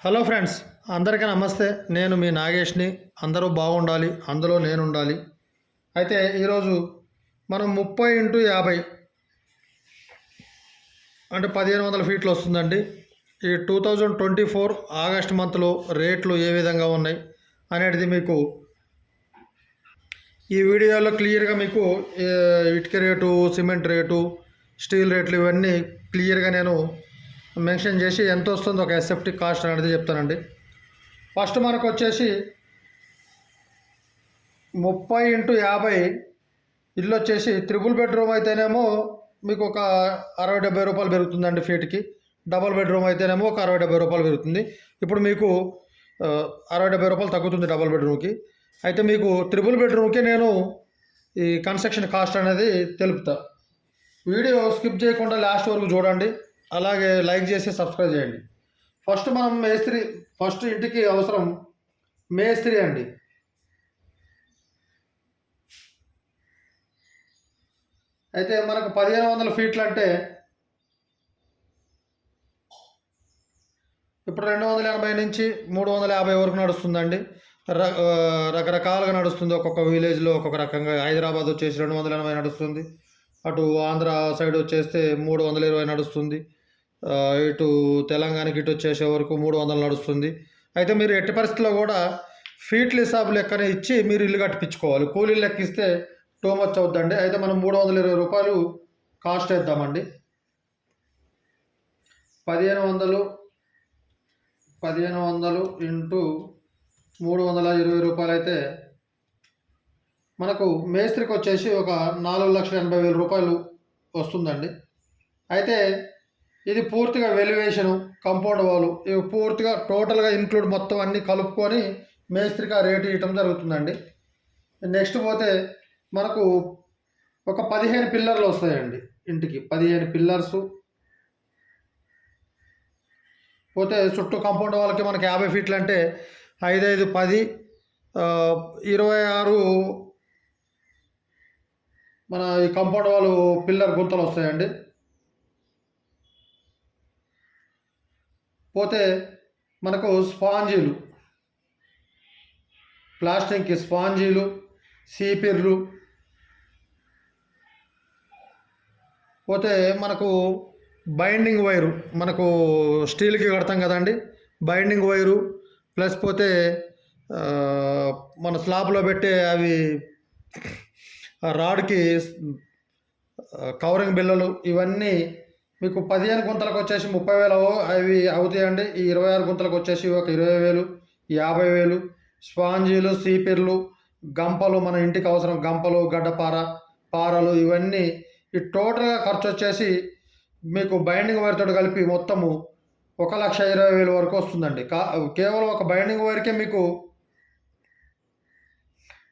Hello friends, అందరికీ నమస్తే. నేను మీ నాగేష్ని. అందరూ బాగుండాలి, అందులో నేను ఉండాలి. అయితే ఈరోజు మనం 30x50 అంటే 1500 ఫీట్లు వస్తుందండి. ఈ 2024 ఆగస్ట్ మంత్లో రేట్లు ఏ విధంగా ఉన్నాయి అనేది మీకు ఈ వీడియోలో క్లియర్గా మీకు ఇటుక రేటు, సిమెంట్ రేటు, స్టీల్ రేట్లు ఇవన్నీ క్లియర్గా నేను మెన్షన్ చేసి ఎంత వస్తుందో ఒక ఎస్ఎఫ్టీ కాస్ట్ అనేది చెప్తానండి. ఫస్ట్ మనకు వచ్చేసి 30x50 ఇల్లు వచ్చేసి త్రిబుల్ బెడ్రూమ్ అయితేనేమో మీకు ఒక 60-70 రూపాయలు పెరుగుతుందండి ఫీట్కి. డబల్ బెడ్రూమ్ అయితేనేమో ఒక 60-70 రూపాయలు పెరుగుతుంది. ఇప్పుడు మీకు 60-70 రూపాయలు తగ్గుతుంది డబల్ బెడ్రూమ్కి. అయితే మీకు త్రిబుల్ బెడ్రూమ్కి నేను ఈ కన్స్ట్రక్షన్ కాస్ట్ అనేది తెలుపుతా. వీడియో స్కిప్ చేయకుండా లాస్ట్ వరకు చూడండి, అలాగే లైక్ చేసి సబ్స్క్రైబ్ చేయండి. ఫస్ట్ మనం ఫస్ట్ ఇంటికి అవసరం మేస్త్రి అండి. అయితే మనకు 1500 ఫీట్లు అంటే ఇప్పుడు 280 నుంచి 350 వరకు నడుస్తుందండి. రకరకాలుగా నడుస్తుంది. ఒక్కొక్క విలేజ్లో ఒక్కొక్క రకంగా. హైదరాబాద్ వచ్చేసి 280 నడుస్తుంది. అటు ఆంధ్ర సైడ్ వచ్చేస్తే 320 నడుస్తుంది. ఇటు తెలంగాణకి ఇటు వచ్చేసే వరకు 300 నడుస్తుంది. అయితే మీరు ఎట్టి పరిస్థితుల్లో కూడా ఫీట్ల హిసాబు లెక్కనే ఇచ్చి మీరు ఇల్లు కట్టించుకోవాలి. కూలీలు లెక్క ఇస్తే టూ మచ్ అవుద్దండి. అయితే మనం 320 రూపాయలు కాస్ట్ వేద్దామండి. 1500 ఇంటూ 320 రూపాయలు అయితే మనకు మేస్త్రికి వచ్చేసి ఒక 4,80,000 రూపాయలు వస్తుందండి. అయితే ఇది పూర్తిగా వెల్యువేషను, కంపౌండ్ వాలు ఇవి పూర్తిగా టోటల్గా ఇంక్లూడ్ మొత్తం అన్నీ కలుపుకొని మేస్త్రికి ఆ రేటు ఇవ్వటం జరుగుతుందండి. నెక్స్ట్ పోతే మనకు ఒక 15 పిల్లర్లు వస్తాయండి ఇంటికి. 15 పిల్లర్సు పోతే చుట్టూ కాంపౌండ్ వాళ్ళకి మనకి 50 ఫీట్లు అంటే 5, 5, 10, 26 మన ఈ కాంపౌండ్ వాళ్ళు పిల్లర్ గుంతలు వస్తాయండి. పోతే మనకు స్పాంజీలు, ప్లాస్టింగ్కి స్పాంజీలు, సీపిర్లు, పోతే మనకు బైండింగ్ వైరు, మనకు స్టీల్కి కడతాం కదండి, బైండింగ్ వైరు, ప్లస్ పోతే మన స్లాబ్లో పెట్టే అవి రాడ్కి కవరింగ్ బిల్లలు, ఇవన్నీ మీకు 15 గుంతలకు వచ్చేసి 30,000 అవి అవుతాయండి. ఈ 26 గుంతలకు వచ్చేసి ఒక 20,000, 50,000. స్పాంజీలు, సీపిర్లు, గంపలు, మన ఇంటికి అవసరం గంపలు, గడ్డపార, పారలు, ఇవన్నీ ఈ టోటల్గా ఖర్చు వచ్చేసి మీకు బైండింగ్ వైర్తో కలిపి మొత్తము 1,20,000 వరకు వస్తుందండి. కేవలం ఒక బైండింగ్ వైర్కే మీకు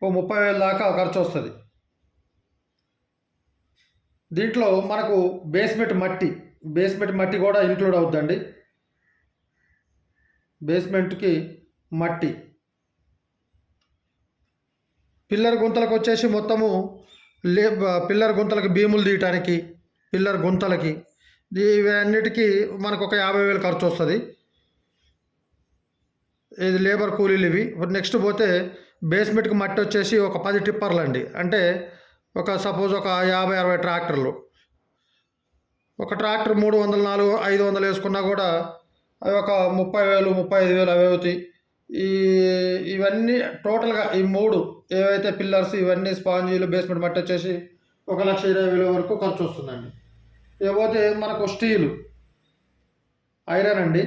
ఓ 30,000 దాకా ఖర్చు వస్తుంది. దీంట్లో మనకు బేస్మెంట్ మట్టి కూడా ఇంక్లూడ్ అవుతుందండి. బేస్మెంట్కి మట్టి, పిల్లర్ గుంతలకు వచ్చేసి మొత్తము పిల్లర్ గుంతలకి బీములు తీయటానికి, పిల్లర్ గుంతలకి ఇవన్నిటికీ మనకు ఒక 50,000 ఖర్చు వస్తుంది. ఇది లేబర్ కూలీలు ఇవి. నెక్స్ట్ పోతే బేస్మెంట్కి మట్టి వచ్చేసి ఒక 10 టిప్పర్లు అండి. అంటే ఒక సపోజ్ ఒక 50-60 ట్రాక్టర్లు. ఒక ట్రాక్టర్ 300, 500 వేసుకున్నా కూడా అవి ఒక 30,000, 35,000 అవి అవుతాయి. ఇవన్నీ టోటల్గా ఈ 3 ఏవైతే పిల్లర్స్, ఇవన్నీ స్పాంజీలు, బేస్మెంట్ మట్టి వచ్చేసి 1,20,000 వరకు ఖర్చు వస్తుందండి. ఇకపోతే మనకు స్టీలు, ఐరన్ అండి.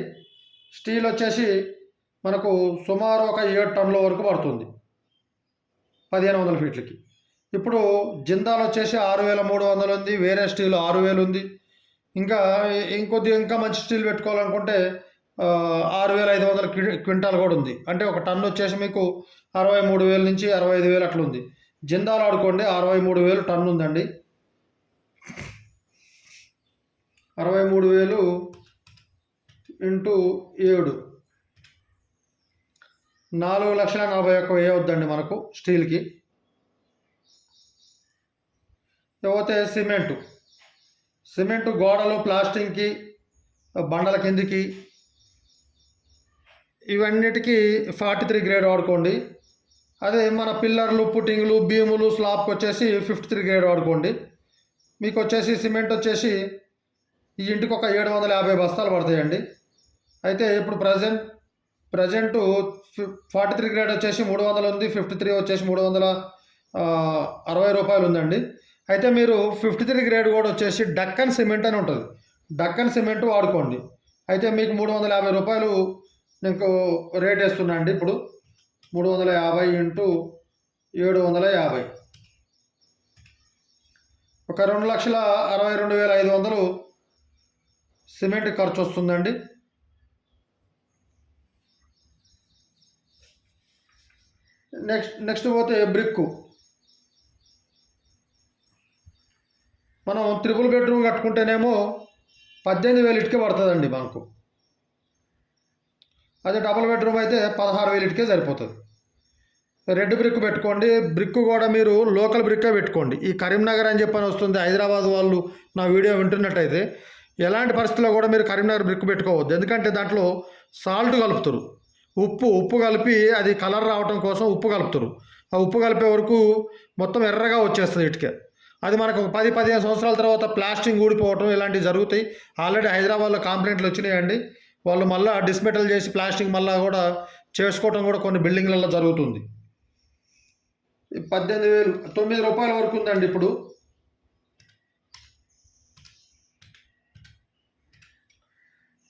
స్టీల్ వచ్చేసి మనకు సుమారు ఒక 7 టన్నుల వరకు పడుతుంది 1500 ఫీట్లకి. ఇప్పుడు జిందాల్ వచ్చేసి 6,300 ఉంది, వేరే స్టీల్ 6,000 ఉంది. ఇంకా మంచి స్టీల్ పెట్టుకోవాలనుకుంటే 6,500 క్వింటాల్ కూడా ఉంది. అంటే ఒక టన్ను వచ్చేసి మీకు 63,000 నుంచి 65,000 అట్లా ఉంది. జిందాల్ ఆడుకోండి 63,000 టన్ను ఉందండి. 63,000 ఇంటూ 7 4,41,000 అవుద్దండి మనకు స్టీల్కి. లేకపోతే సిమెంటు గోడలు, ప్లాస్టింగ్కి, బండల కిందికి ఇవన్నిటికీ 43 గ్రేడ్ వాడుకోండి. అదే మన పిల్లర్లు, పుట్టింగ్లు, బీములు, స్లాబ్కి వచ్చేసి 53 గ్రేడ్ వాడుకోండి. మీకు వచ్చేసి సిమెంట్ వచ్చేసి ఈ ఇంటికి ఒక 750 బస్తాలు పడతాయండి. అయితే ఇప్పుడు ప్రజెంటు 43 గ్రేడ్ వచ్చేసి 300 ఉంది, 53 వచ్చేసి 360 రూపాయలు ఉందండి. అయితే మీరు 53 గ్రేడ్ కూడా వచ్చేసి డక్కన్ సిమెంట్ అని ఉంటుంది, డక్కన్ సిమెంట్ వాడుకోండి. అయితే మీకు 350 రూపాయలు నీకు రేట్ వేస్తున్నా అండి. ఇప్పుడు 350 ఇంటూ 750 ఒక 2,62,500 సిమెంట్ ఖర్చు వస్తుందండి. నెక్స్ట్ పోతే బ్రిక్కు. మనం 3 బెడ్రూమ్ కట్టుకుంటేనేమో 18,000 ఇటుకే పడుతుందండి మనకు. అదే డబుల్ బెడ్రూమ్ అయితే 16,000 ఇటుకే సరిపోతుంది. రెడ్ బ్రిక్ పెట్టుకోండి. బ్రిక్ కూడా మీరు లోకల్ బ్రిక్కే పెట్టుకోండి. ఈ కరీంనగర్ అని చెప్పని వస్తుంది, హైదరాబాద్ వాళ్ళు నా వీడియో వింటున్నట్టయితే ఎలాంటి పరిస్థితుల్లో కూడా మీరు కరీంనగర్ బ్రిక్ పెట్టుకోవద్దు. ఎందుకంటే దాంట్లో సాల్ట్ కలుపుతారు, ఉప్పు కలిపి అది కలర్ రావడం కోసం ఉప్పు కలుపుతారు. ఆ ఉప్పు కలిపే వరకు మొత్తం ఎర్రగా వచ్చేస్తుంది ఇటుక. అది మనకు 10-15 సంవత్సరాల తర్వాత ప్లాస్టింగ్ ఊడిపోవటం ఇలాంటివి జరుగుతాయి. ఆల్రెడీ హైదరాబాద్లో కంప్లైంట్లు వచ్చినాయండి. వాళ్ళు మళ్ళీ డిస్మెటల్ చేసి ప్లాస్టింగ్ మళ్ళీ కూడా చేసుకోవటం కూడా కొన్ని బిల్డింగ్లలో జరుగుతుంది. 18,000 9 రూపాయల వరకు ఉందండి. ఇప్పుడు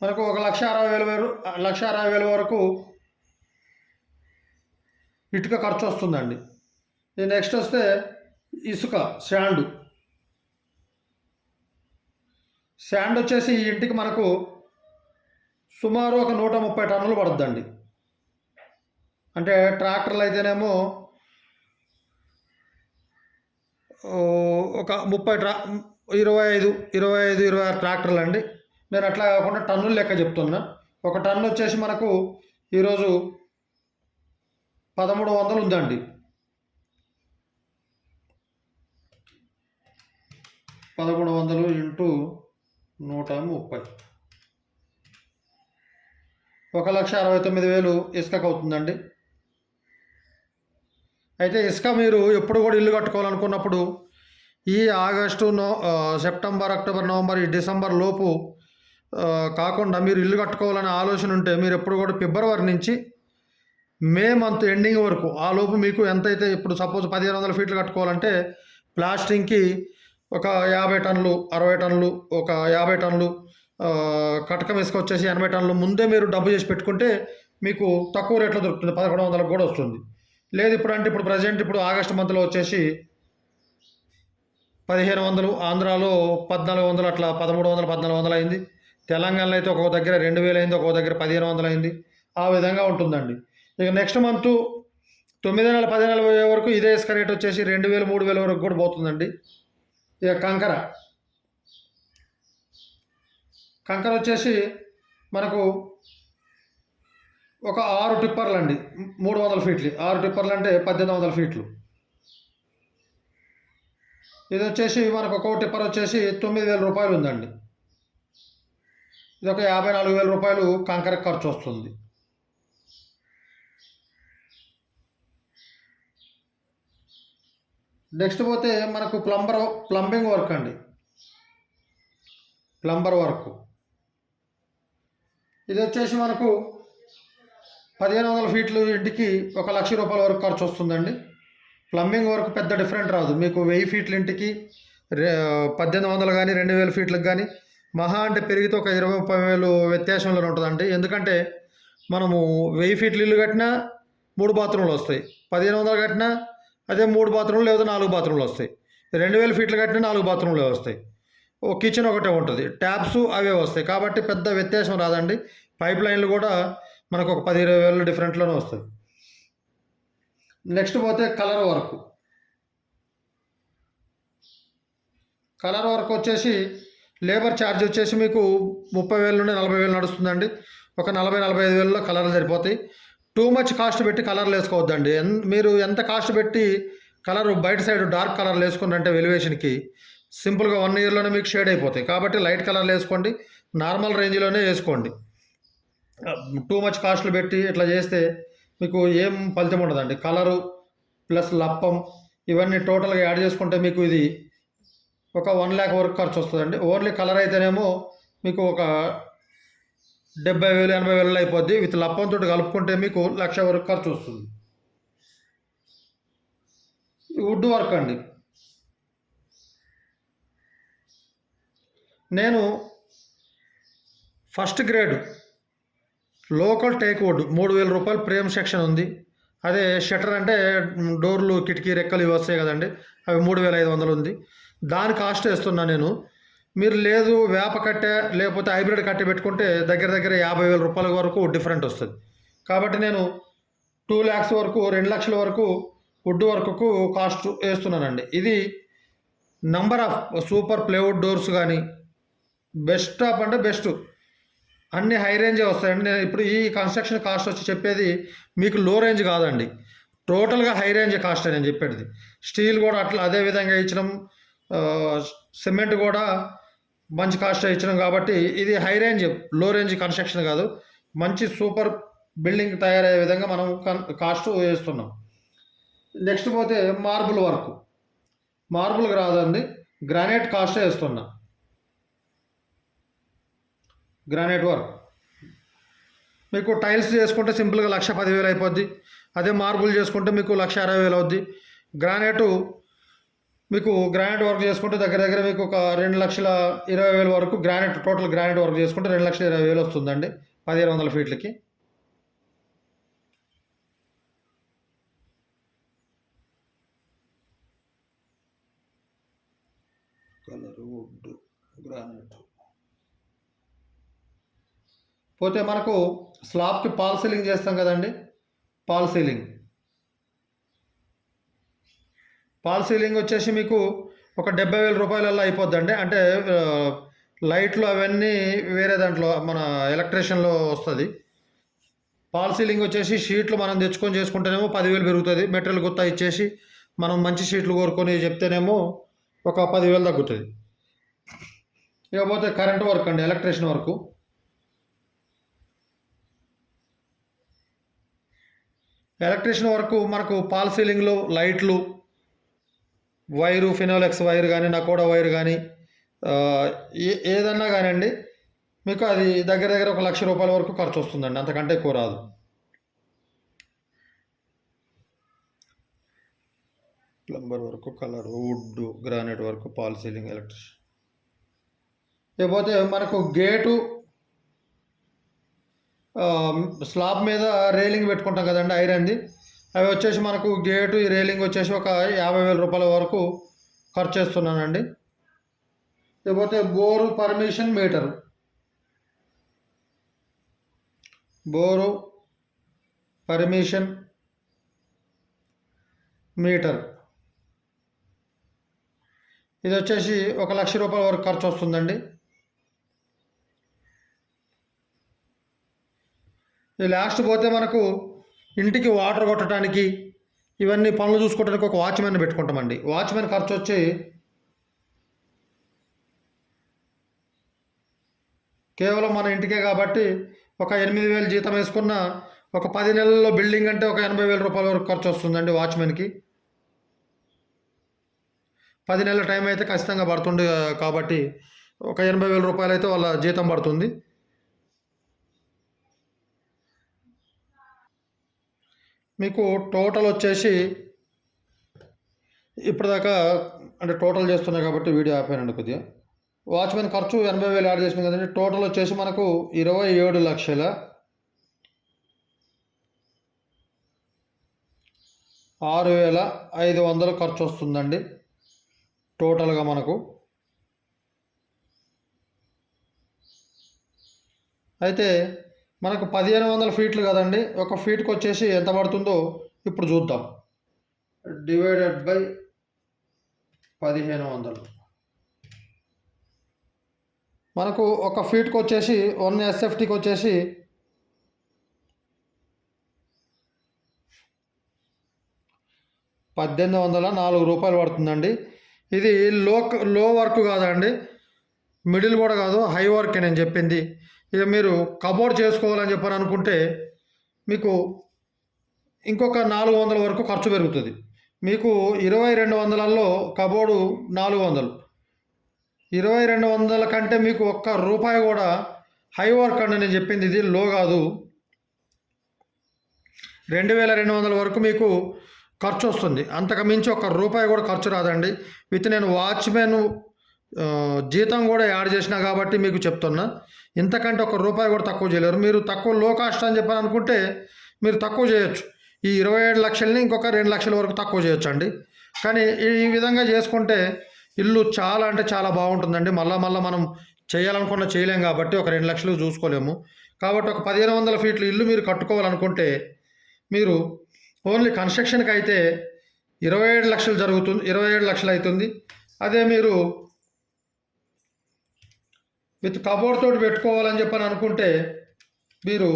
మనకు 1,60,000 వరకు ఇటుక ఖర్చు వస్తుందండి. నెక్స్ట్ వస్తే ఇసుక, శాండ్ వచ్చేసి ఈ ఇంటికి మనకు సుమారు ఒక 130 టన్నులు పడుతుందండి. అంటే ట్రాక్టర్లు అయితేనేమో ఒక 25-26 ట్రాక్టర్లు అండి. నేను అట్లా కాకుండా టన్నులు లెక్క చెప్తున్నా. ఒక టన్ను వచ్చేసి మనకు ఈరోజు 1,300 ఉందండి. 1,300 ఇంటూ 130 1,69,000 ఇసుకకు అవుతుందండి. అయితే ఇసుక మీరు ఎప్పుడు కూడా ఇల్లు కట్టుకోవాలనుకున్నప్పుడు ఈ సెప్టెంబర్, అక్టోబర్, నవంబర్, ఈ డిసెంబర్ లోపు కాకుండా మీరు ఇల్లు కట్టుకోవాలనే ఆలోచన ఉంటే మీరు ఎప్పుడు కూడా ఫిబ్రవరి నుంచి మే మంత్ ఎండింగ్ వరకు ఆ లోపు మీకు ఎంతైతే ఇప్పుడు సపోజ్ 1,500 ఫీట్లు కట్టుకోవాలంటే ప్లాస్టింగ్కి ఒక 50 టన్నులు, 60 టన్నులు, ఒక 50 టన్నులు, కటకం ఇసుక వచ్చేసి 80 టన్నులు ముందే మీరు డబ్బు చేసి పెట్టుకుంటే మీకు తక్కువ రేట్లో దొరుకుతుంది. 1,100 కూడా వస్తుంది. లేదు ఇప్పుడు ప్రజెంట్ ఆగస్టు మంత్లో వచ్చేసి 1,500, ఆంధ్రాలో 1,400, అట్లా 1,300, 1,400 అయింది. తెలంగాణలో అయితే ఒక్కొక్క దగ్గర 2,000 అయింది, ఒక్కొక్క దగ్గర 1,500 అయింది. ఆ విధంగా ఉంటుందండి. ఇక నెక్స్ట్ మంత్ 9 నెలల 10 నెలల వరకు ఇదే ఇసుక రేట్ వచ్చేసి 2,000, 3,000 వరకు కూడా పోతుందండి. ఇక కంకర వచ్చేసి మనకు ఒక 6 టిప్పర్లు అండి, 300 ఫీట్లు. 6 టిప్పర్లు అంటే 1,800 ఫీట్లు. ఇది వచ్చేసి మనకు ఒక్కొక్క టిప్పర్ వచ్చేసి 9,000 రూపాయలు ఉందండి. ఇది ఒక 54,000 రూపాయలు కంకర ఖర్చు వస్తుంది. నెక్స్ట్ పోతే మనకు ప్లంబింగ్ వర్క్ అండి. ప్లంబర్ వర్క్ ఇది వచ్చేసి మనకు 1,500 ఫీట్లు ఇంటికి 1,00,000 రూపాయల వరకు ఖర్చు వస్తుందండి. ప్లంబింగ్ వర్క్ పెద్ద డిఫరెంట్ రాదు. మీకు 1000 ఫీట్ల ఇంటికి 1,800 కానీ 2,000 ఫీట్లకు కానీ మహా అంటే పెరిగితే ఒక 20-30 వేలు వ్యత్యాసంలో ఉంటుందండి. ఎందుకంటే మనము 1000 ఫీట్లు ఇల్లు కట్టినా 3 బాత్రూమ్లు వస్తాయి, 1,500 కట్టినా అదే 3 బాత్రూమ్లు లేదా 4 బాత్రూమ్లు వస్తాయి, 2,000 ఫీట్లు కట్టినా 4 బాత్రూమ్లే వస్తాయి. ఓ కిచెన్ ఒకటే ఉంటుంది, ట్యాప్స్ అవే వస్తాయి. కాబట్టి పెద్ద వ్యత్యాసం రాదండి. పైప్ లైన్లు కూడా మనకు ఒక 10-20 వేలు డిఫరెంట్లోనే వస్తుంది. నెక్స్ట్ పోతే కలర్ వర్క్ వచ్చేసి లేబర్ ఛార్జ్ వచ్చేసి మీకు 30,000 నుండి 40,000 నడుస్తుందండి. ఒక 40-45 వేలలో కలర్లు సరిపోతాయి. టూ మచ్ కాస్ట్ పెట్టి కలర్లు వేసుకోవద్దండి. మీరు ఎంత కాస్ట్ పెట్టి కలర్ బయట సైడ్ డార్క్ కలర్లు వేసుకున్నారంటే వెలివేషన్కి సింపుల్గా 1 ఇయర్లోనే మీకు షేడ్ అయిపోతాయి. కాబట్టి లైట్ కలర్లు వేసుకోండి, నార్మల్ రేంజ్లోనే వేసుకోండి. టూ మచ్ కాస్ట్లు పెట్టి ఇట్లా చేస్తే మీకు ఏం ఫలితం ఉండదండి. కలరు ప్లస్ లప్పం ఇవన్నీ టోటల్గా యాడ్ చేసుకుంటే మీకు ఇది ఒక 1,00,000 వరకు ఖర్చు వస్తుందండి. ఓన్లీ కలర్ అయితేనేమో మీకు ఒక 70,000 80,000 అయిపోద్ది. విత్ లప్పంతో కలుపుకుంటే మీకు 1,00,000 వరకు ఖర్చు వస్తుంది. వుడ్ వర్క్ అండి. నేను first grade local teak wood 3,000 రూపాయలు ప్రేమ్ సెక్షన్ ఉంది. అదే షట్టర్ అంటే డోర్లు కిటికీ రెక్కలు ఇవి వస్తాయి కదండి, అవి 3,500 ఉంది. దాని కాస్ట్ వేస్తున్నా నేను. మీరు లేదు వేప కట్టె లేకపోతే హైబ్రిడ్ కట్టె పెట్టుకుంటే దగ్గర దగ్గర 50,000 రూపాయల వరకు డిఫరెంట్ వస్తుంది. కాబట్టి నేను 2 lakhs వరకు 2 లక్షల వరకు వుడ్ వర్క్కు కాస్ట్ వేస్తున్నానండి. ఇది number of super plywood doors కానీ బెస్ట్ ఆఫ్ అంటే బెస్ట్ అన్ని హై రేంజే వస్తాయండి. నేను ఇప్పుడు ఈ కన్స్ట్రక్షన్ కాస్ట్ వచ్చి చెప్పేది మీకు లో రేంజ్ కాదండి, టోటల్గా హై రేంజ్ కాస్ట్ నేను చెప్పేది. స్టీల్ కూడా అట్లా అదే విధంగా ఇచ్చినాం, సిమెంట్ కూడా మంచి కాస్ట్ ఇచ్చినాం. కాబట్టి ఇది హై రేంజ్ లో రేంజ్ కన్స్ట్రక్షన్ కాదు, మంచి సూపర్ బిల్డింగ్ తయారయ్యే విధంగా మనం కాస్ట్ వేస్తున్నాం. నెక్స్ట్ పోతే మార్బుల్ వర్క్. మార్బుల్కి రాదండి, గ్రానైట్ కాస్ట్ వేస్తున్నా. గ్రానైట్ వర్క్ మీకు టైల్స్ చేసుకుంటే సింపుల్గా 1,10,000 అయిపోద్ది. అదే మార్బుల్ చేసుకుంటే మీకు 1,60,000 అవుద్ది. గ్రానైట్ మీకు గ్రానైట్ వర్క్ చేసుకుంటే దగ్గర దగ్గర మీకు ఒక 2,20,000 వరకు గ్రానైట్ టోటల్ గ్రానైట్ వర్క్ చేసుకుంటే 2,20,000 వస్తుందండి 1,500 ఫీట్లకి. కలర్ వుడ్ గ్రానైట్ పోతే మనకు స్లాబ్కి పాల్ సీలింగ్ చేస్తాం కదండి. పాల్ సీలింగ్ వచ్చేసి మీకు ఒక 70,000 రూపాయలలో అయిపోద్దండి. అంటే లైట్లు అవన్నీ వేరే దాంట్లో మన ఎలక్ట్రీషియన్లో వస్తుంది. పాల్ సీలింగ్ వచ్చేసి షీట్లు మనం తెచ్చుకొని చేసుకుంటేనేమో 10,000 పెరుగుతుంది. మెటీరియల్ గుత్తా ఇచ్చేసి మనం మంచి షీట్లు కోరుకొని చెప్తేనేమో ఒక 10,000 తగ్గుతుంది. ఇకపోతే కరెంట్ వర్క్ అండి, ఎలక్ట్రీషియన్ వర్క్. ఎలక్ట్రీషియన్ వర్క్ మనకు పాల్ సీలింగ్లో లైట్లు, వైరు ఫినోలెక్స్ వైర్ కానీ నకోడా వైర్ కానీ ఏదన్నా కానివ్వండి మీకు అది దగ్గర దగ్గర 1,00,000 రూపాయల వరకు ఖర్చు వస్తుందండి, అంతకంటే ఎక్కువ రాదు. Plumber work, colour, wood, granite work, fall ceiling, electrician. ఇకపోతే మనకు గేటు స్లాబ్ మీద రైలింగ్ పెట్టుకుంటాం కదండి ఐరన్ది, అవి వచ్చేసి మనకు గేటు ఈ రైలింగ్ వచ్చేసి ఒక 50,000 రూపాయల వరకు ఖర్చు చేస్తున్నానండి. లేకపోతే bore permission meter, bore permission meter ఇది వచ్చేసి 1,00,000 రూపాయల వరకు ఖర్చు వస్తుందండి. ఈ లాస్ట్ పోతే మనకు ఇంటికి వాటర్ కొట్టడానికి ఇవన్నీ పనులు చూసుకోవడానికి ఒక వాచ్మెన్ పెట్టుకుంటామండి. వాచ్మెన్ ఖర్చు వచ్చి కేవలం మన ఇంటికే కాబట్టి ఒక 8,000 జీతం వేసుకున్న ఒక 10 నెలల్లో బిల్డింగ్ అంటే ఒక 80,000 రూపాయల వరకు ఖర్చు వస్తుందండి వాచ్మెన్కి. 10 నెలల టైం అయితే ఖచ్చితంగా పడుతుంది కాబట్టి ఒక 80,000 రూపాయలు అయితే వాళ్ళ జీతం పడుతుంది. మీకు టోటల్ వచ్చేసి ఇప్పటిదాకా అంటే టోటల్ చేస్తున్నాయి కాబట్టి వీడియో ఆపానండి కొద్దిగా. వాచ్మెన్ ఖర్చు 80,000 యాడ్ చేసినాం కదండి, టోటల్ వచ్చేసి మనకు 27,06,500 ఖర్చు వస్తుందండి టోటల్గా మనకు. అయితే మనకు 1,500 ఫీట్లు కదండి, ఒక ఫీట్కి వచ్చేసి ఎంత పడుతుందో ఇప్పుడు చూద్దాం. డివైడెడ్ బై 1,500 మనకు ఒక ఫీట్కి వచ్చేసి 1 SFTకి వచ్చేసి 1,804 రూపాయలు పడుతుందండి. ఇది లో వర్క్ కాదండి, మిడిల్ కూడా కాదు, హై వర్క్ నేను చెప్పింది. ఇక మీరు కబోర్డ్ చేసుకోవాలని చెప్పని అనుకుంటే మీకు ఇంకొక 400 వరకు ఖర్చు పెరుగుతుంది. మీకు 2200లలో కబోర్డు 400, 2200 కంటే మీకు ఒక్క రూపాయి కూడా హై వర్క్ అండి నేను చెప్పింది, ఇది లో కాదు. 2200 వరకు మీకు ఖర్చు వస్తుంది. అంతకు మించి ఒక్క రూపాయి కూడా ఖర్చు రాదండి. విత్ నేను వాచ్మెన్ జీతం కూడా యాడ్ చేసినా కాబట్టి మీకు చెప్తున్నా. ఇంతకంటే ఒక్క రూపాయి కూడా తక్కువ చేయలేరు. మీరు తక్కువ లో కాస్ట్ అని చెప్పని అనుకుంటే మీరు తక్కువ చేయొచ్చు. ఈ 27 లక్షలని ఇంకొక 2 లక్షల వరకు తక్కువ చేయొచ్చు అండి. కానీ ఈ విధంగా చేసుకుంటే ఇల్లు చాలా అంటే చాలా బాగుంటుందండి. మళ్ళీ మనం చేయాలనుకున్న చేయలేం కాబట్టి ఒక 2 లక్షలు చూసుకోలేము. కాబట్టి ఒక 1500 ఫీట్ల ఇల్లు మీరు కట్టుకోవాలనుకుంటే మీరు ఓన్లీ కన్స్ట్రక్షన్కి అయితే 27 లక్షలు జరుగుతుంది, 27 లక్షలు అవుతుంది. అదే మీరు విత్ కబోర్డ్ తోటి పెట్టుకోవాలని చెప్పని అనుకుంటే మీరు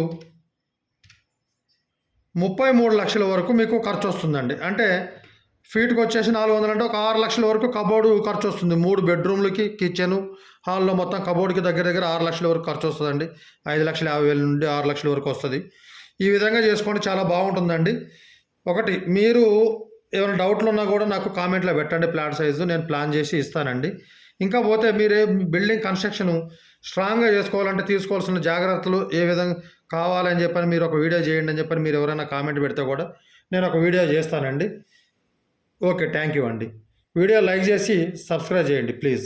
33 లక్షల వరకు మీకు ఖర్చు వస్తుందండి. అంటే ఫీట్కి వచ్చేసి 400 అంటే ఒక 6 లక్షల వరకు కబోర్డు ఖర్చు వస్తుంది. 3 బెడ్రూమ్లకి, కిచెను, హాల్లో మొత్తం కబోర్డ్కి దగ్గర 6 లక్షల వరకు ఖర్చు వస్తుందండి. 5,50,000 నుండి 6 లక్షల వరకు వస్తుంది. ఈ విధంగా చేసుకోండి, చాలా బాగుంటుందండి. ఒకటి మీరు ఏమైనా డౌట్లు ఉన్నా కూడా నాకు కామెంట్లో పెట్టండి, ప్లాట్ సైజు నేను ప్లాన్ చేసి ఇస్తానండి. ఇంకా పోతే మీరే బిల్డింగ్ కన్స్ట్రక్షన్ స్ట్రాంగ్గా చేసుకోవాలంటే తీసుకోవాల్సిన జాగ్రత్తలు ఏ విధంగా కావాలని చెప్పని మీరు ఒక వీడియో చేయండి అని చెప్పని మీరు ఎవరైనా కామెంట్ పెడితే కూడా నేను ఒక వీడియో చేస్తానండి. ఓకే, థ్యాంక్ యూ అండి. వీడియో లైక్ చేసి సబ్స్క్రైబ్ చేయండి ప్లీజ్.